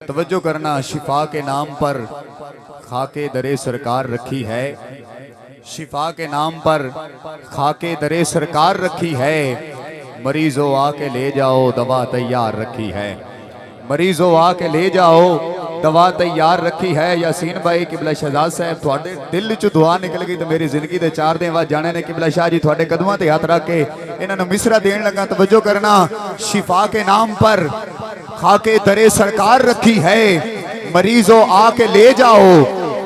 तवज्जो करना, शिफा के नाम पर खाके दरे सरकार रखी है। शिफा के नाम पर खाके दरे सरकार रखी है। मरीजों आके ले जाओ दवा तैयार रखी है। मरीजों आके ले जाओ दवा तैयार रखी है। यासीन भाई किबला शहजाद साहब थोड़े दिल च दुआ निकल गई तो मेरी जिंदगी के 4 दिन बाद जाने ने किबला शाह जी थोड़े कदमों ते हाथ रख के इन्होंने मिसरा देन लगा। तवज्जो करना, शिफा के नाम पर खाके दरे सरकार रखी है। मरीजों आके ले जाओ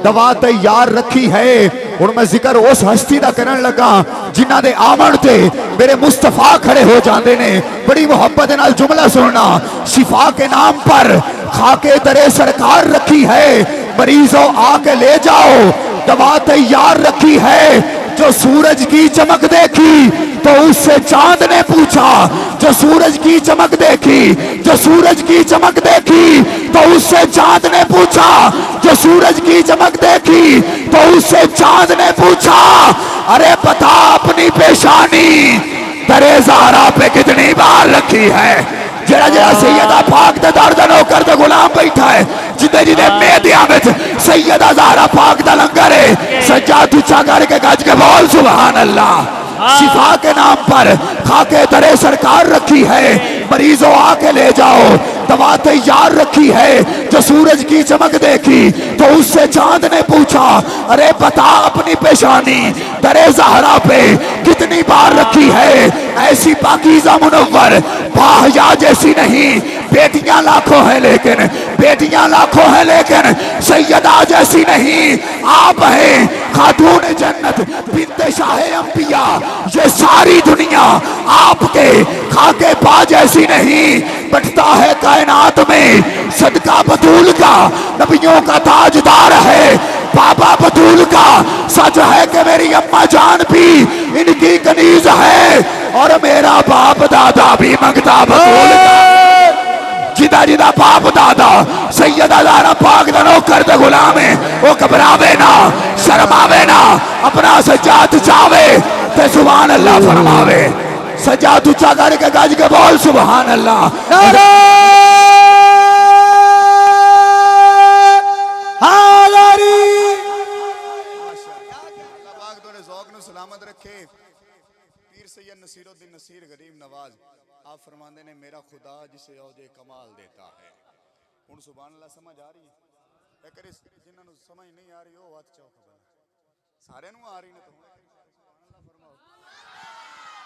दवा तैयार रखी है। हुण मैं जिक्र उस हस्ती दा करन लगा जिन्हां दे आमण ते मेरे मुस्तफा खड़े हो जाते ने। बड़ी मुहब्बत नाल जुमला सुनना, शिफा के नाम पर खाके दरे सरकार रखी है। मरीजों आके ले जाओ दवा तैयार रखी है। जो सूरज की चमक देखी तो उससे चांद ने पूछा, जो सूरज की चमक देखी, जो सूरज की चमक देखी तो उससे चांद ने पूछा, जो सूरज की चमक देखी तो उससे चांद ने पूछा, अरे बता अपनी पेशानी दरे ज़हरा पे कितनी बार रखी है। जरा जरा सैयदा पाक दा दर्द नौकर दा गुलाम बैठा है, जिदे जिदे मेहदिया में सैयदा ज़हरा पाक दा लंगर है। सज्जाद उच्चा करके गज के बोल सुभान अल्लाह। शिफा के नाम पर खाके दरे सरकार रखी है। मरीजों आके ले जाओ दवा तैयार रखी है। जो सूरज की चमक देखी तो उससे चांद ने पूछा, अरे बता अपनी पेशानी दरे ज़हरा पे कितनी बार रखी है। ऐसी पाकीज़ा मुनव्वर बाहया जैसी नहीं। बेटियां लाखों हैं लेकिन, बेटियां लाखों हैं लेकिन सैयदा जैसी नहीं। आप हैं खातून जन्नत बिन्ते शाह अंबिया। ये सारी दुनिया आपके खाके पा जैसी नहीं। बटता है कायनात में सदका बतूल का, नबियों का ताजदार है बाबा बतूल का। सच है कि मेरी अम्मा जान भी इनकी कनीज है और मेरा बाप दादा भी मंगता बतूल का। जिदा जिदा बाप दादा सैयदा ज़हरा पाक दा नौकर ते गुलाम है, वो घबरावे ना शर्मावे ना, अपना सज्जाद चावे ते सुभान अल्लाह फरमावे। सज्जाद उच्चा करके गज के बोल सुभान अल्लाह। सलामत रखे। पीर सैयद नसीरुद्दीन नसीर गरीब नवाज आप फरमाते ने, मेरा खुदा जिसे औजे कमाल देता है। हुण सुभान अल्लाह समझ आ रही है? एक जिन्होंने समझ नहीं आ रही हो बात चौक सारे आ रही ने तो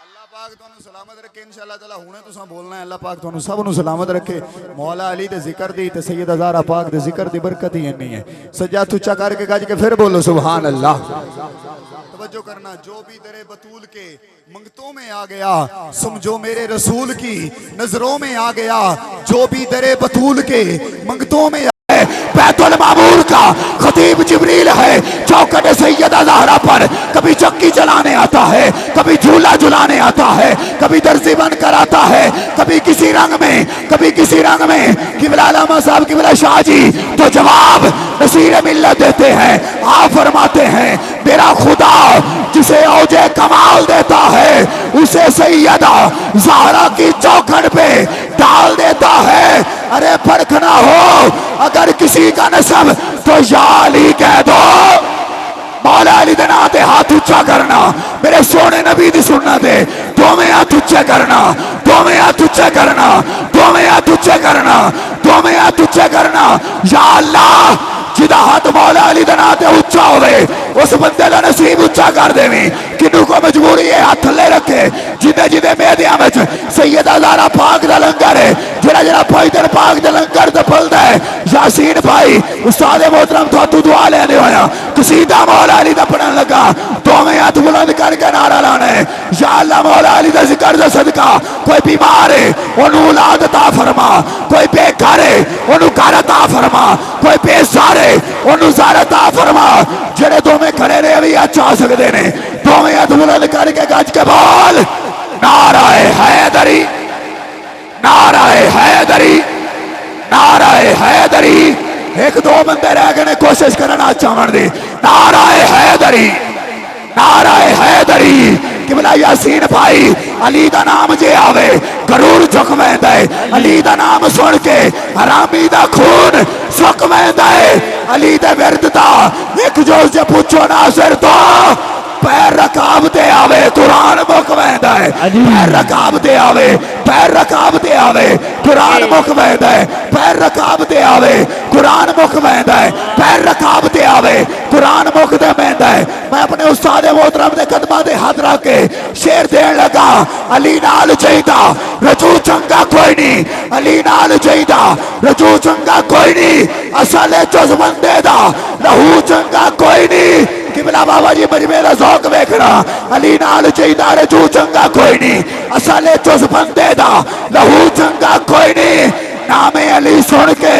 अल्लाह पाक तुहानू सलामत रखे। इंशाअल्लाह ताला हुणे तुसां बोलना है, अल्लाह पाक तुहानू सब नू सलामत रखे। मौला अली दे जिक्र दी ते सैयदा ज़हरा पाक दे जिक्र दी बरकत ही इन्नी है। सज्जा तुच्चा करके गज के फिर बोलो सुभान अल्लाह। तवज्जो करना, जो भी दरे बतूल के मंगतों में आ गया समझो मेरे रसूल की नजरों में आ गया। जो भी दरे बतूल के मंगतों में बैतुल मामूर का खतीब जिब्रील है। चौकट सैयदा ज़हरा पर कभी चक्की चलाने आता है, कभी झूला झुलाने आता है, कभी दर्जी बन कर आता है, कभी किसी रंग में, कभी किसी रंग में। किबला अल्लामा साहब किबला शाह जी तो जवाब नसीर मिल्लत देते हैं। आप फरमाते हैं, मेरा खुदा जिसे औजे कमाल देता है उसे सैयदा ज़हरा की चौखट पे डाल देता है। अरे फर्क ना हो अगर किसी का नसब तो या अली कह दो। मौला अली दे नाते हाथ ऊंचा करना, मेरे सोने नबी दी सुन्नत है। दोवें हाथ ऊंचे करना, दोवें हाथ ऊंचे करना, दोवें हाथ ऊंचे करना, दोवें हाथ ऊंचे करना। या अल्लाह जिदा हाथ मौला अली दे नाते ऊंचा होवे उस बंदे का नसीब ऊंचा कर देवी। किनू को मजबूरी है हाथ थले रखे। जिदे जिदे मेहदिया में सैयदा ज़हरा पाक दा लंगर है, जरा जरा पैदल पाक दा लंगर ते फलदा है। यासीन भाई उस्ताद मोहतरम तो दुआ लेने होया कसीदा मौला अली दा पढ़न लगा। दोवें हाथ बुलंद करके नारा लाना है, या अल्लाह मौला अली दा जिक्र दा सदका। कोई बीमार है ओनू औलाद अता फरमा, कोई बेघर है ओनू घर अता फरमा, कोई बेजार है ओनू ज़ार अता फरमा। जेड़े दोवें खड़े ने भी अच्छा सकते ने, दोवें हाथ बुलंद करके गज के बोल नाराए हैदरी, नाराए हैदरी, नाराए हैदरी। एक दो बंदे रह गए कोशिश करना चाहन दी। नाराए हैदरी, नाराए हैदरी। किबला यासीन भाई अली दा नाम जे आवे गरूर झुक वेंदा है, अली दा नाम सुन के हरामी दा खून सुक वैंदा है। अली दे विरद दा एक जो जे पूछो नासिर तो पैर रकाब ते आवे कुरान मुक वैंदा है। पैर रकाब ते आवे, पैर रकाब ते आवे कुरान मुक वैंदा है। पैर रकाब ते आवे कुरान मुक वैंदा है। पैर रकाब ते आवे कुरान मुक दे वैंदा है। मैं अपने उस्ताद मोहतरम दे कदमां ते हाथ रख के शेर देन लगा। अली नाल चाहिदा रजू चंगा कोई नहीं, अली नाल चाहिदा रजू चंगा कोई नहीं, असले चुस बंदे दा लहू चंगा कोई नहीं। किबला बाबा जी बड़ी मेरा शौक वेखना। अली नाल चाहिदा रजू चंगा कोई नहीं, असले चुस बंदे दा लहू चंगा कोई नहीं। नामे अली सुन के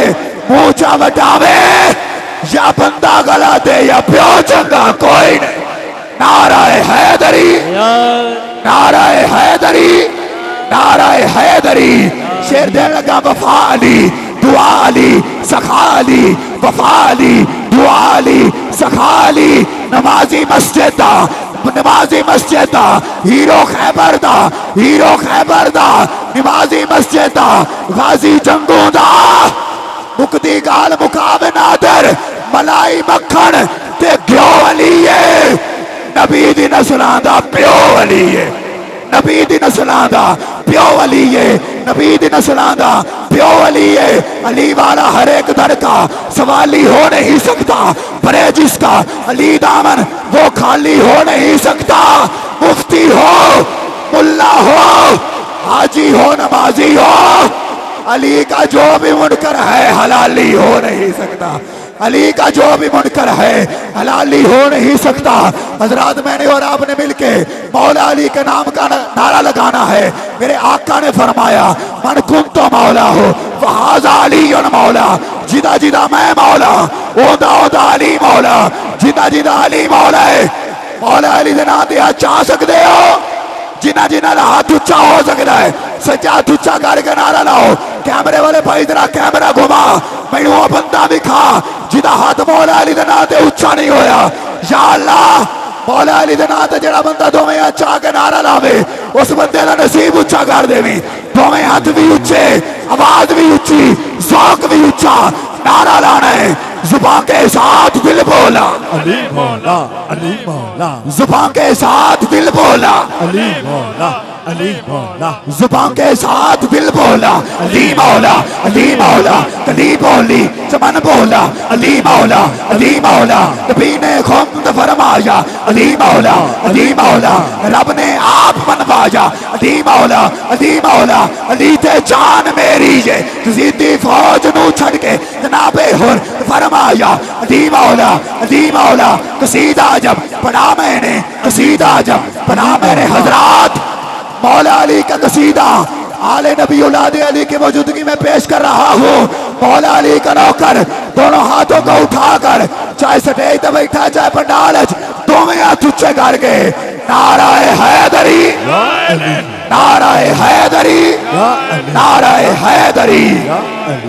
मुंह चा वटावे या बंदा गला दे या प्यो चंगा कोई नहीं। नाराए हैदरी, नाराए हैदरी, नाराए हैदरी। शेर देने लगा वफा अली दुआ अली सखा अली, वफा अली दुआ अली सखा अली। नमाजी मस्जिद दा, नमाजी मस्जिद दा हीरो खैबर दा, हीरो खैबर दा नमाजी मस्जिद दा गाजी जंगों दा। मुकदी गाल मुकाब नादर मलाई मक्खन ते ग्यो अली है। नबी दी नस्लां दा प्यो अली है, नबी दी नस्लां दा प्यो अली है, नबी दी नस्लां दा प्यो अली है। अली वाला हर एक दर का सवाली हो नहीं सकता, परे जिसका अली दामन वो खाली हो नहीं सकता। मुफ्ती हो मुल्ला हो हाजी हो नमाजी हो, अली का जो भी मुनकर है हलाली हो नहीं सकता। अली का जो भी मुनकर है हलाली हो नहीं सकता। हजरात मैंने और आपने मिलके मौला अली के नाम का नारा लगाना है। मेरे आका ने फरमाया मन कुन तो मौला हो वहाजा अली मौला। जिदा जिदा मैं मौला ओदा ओदा अली मौला, जिदा जिदा अली मौला है। मौला अली दे नाम ते हाथ चा सकते हो, जिन्ना जिन्ना का हाथ उच्चा हो सकता है सच्चा हाथ उच्चा करके नारा लाओ। कैमरे वाले भाई जरा कैमरा घुमा, मैनू वो बंदा दिखा जिदा हाथ मौला अली दे नाम ते उच्चा नहीं होया। या अल्लाह मौला अली दे नाम ते जेड़ा बंदा दोवें हाथ चा के नारा लावे उस बंदे दा नसीब उच्चा कर देवी। दोवें हाथ भी उच्चे, आवाज भी उच्ची, ज़ौक़ भी उच्चा। नारा लाना है जुबान के साथ दिल बोला अली मौला, अली मौला, जुबान के साथ दिल बोला अली मौला, अली मौला, जुबान के साथ दिल बोला अली मौला, अली मौला। कली बोली चमन बोला अली मौला, अली मौला। नबी ने खुद फरमाया अली मौला, अली मौला। रब ने आप मनवाया अली मौला, अली मौला। अली ते जान मेरी है जीती फौज नू छड़ के जनाबे हुर फरमाया अली मौला, अली मौला। कसीदा जब पढ़ा मैंने, कसीदा जब पढ़ा मैंने हजरात मौला अली का कसीदा आले नबी औलाद अली की मौजूदगी में पेश कर रहा हूँ। मौला अली का नौकर दोनों हाथों को उठाकर चाहे स्टेज पे बैठा चाहे पंडाल दोवें हाथ उच्चे करके नाराए हैदरी, नाराए हैदरी, नाराए हैदरी।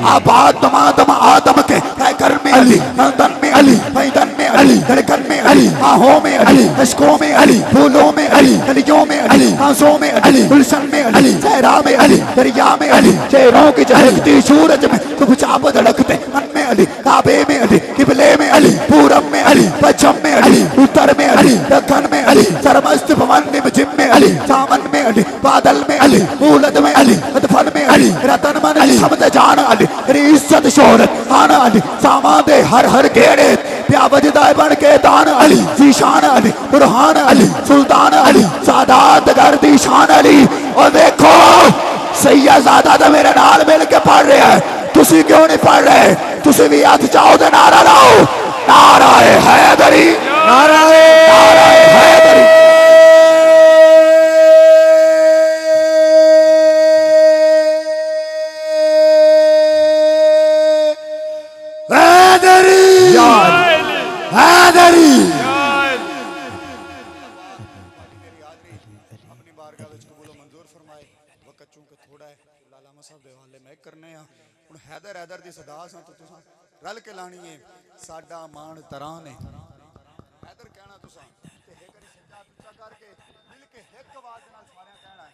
आबाद तमाम आदम के कर में अली, तन में अली, मैदान में अली, धड़कन में अली, आहों में अली, अश्कों में अली, फूलों में अली, गलियों में अली, आंसुओं में अली, गुलशन में अली, सहरा में अली, दरिया में अली, चेहरों की झलकती सूरज में चुपचाप धड़कते मन में अली, काबे में अली, किबले में अली, पूरब में अली, पश्चिम में अली, उत्तर में अली, दक्षिण में अली, सरमस्त भवन जिम में अली, सामन में अली, बादल में अली, मूलद में अली, अदफन में अली, रतन मन अली, समद जान अली, इज्जत शोहरत आना अली, सामादे हर हर गेड़े प्या वजदाए बन के दान अली, जीशान अली, बुरहान अली, सुल्तान अली, सादात गर्दी शान अली। और देखो सैयदजादा तो मेरे नाल मिल के पढ़ रहे हैं, तुसी क्यों नहीं पढ़ रहे? तुसी भी हाथ चाहो तो नारा लाओ नाराए हैदरी, नाराए हैदरी। हैदर हैदर दी सदा सा तो तुसा रल के लानी है साडा मान तरां ने हैदर कहना तुसा ते एक सज्जा करके मिल के एक आवाज नाल सारे कहना है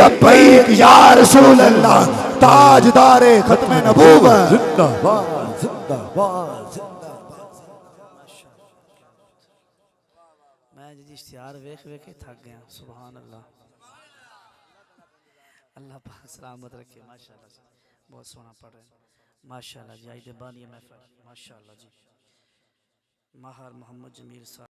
लब्बैक या रसूल अल्लाह ताजदारे खत्म नबूवत। जिंदाबाद जिंदाबाद जिंदाबाद। मैं जी इश्तिहार वेख वेख के थक गया। सुभान अल्लाह। अल्लाह पाक सलामत रखे। माशाल्लाह जी बहुत सोना पढ़ रहे हैं। माशाल्लाह जी। आई दे बानी महफिल। माशाल्लाह जी। माहर मोहम्मद जमील साहब।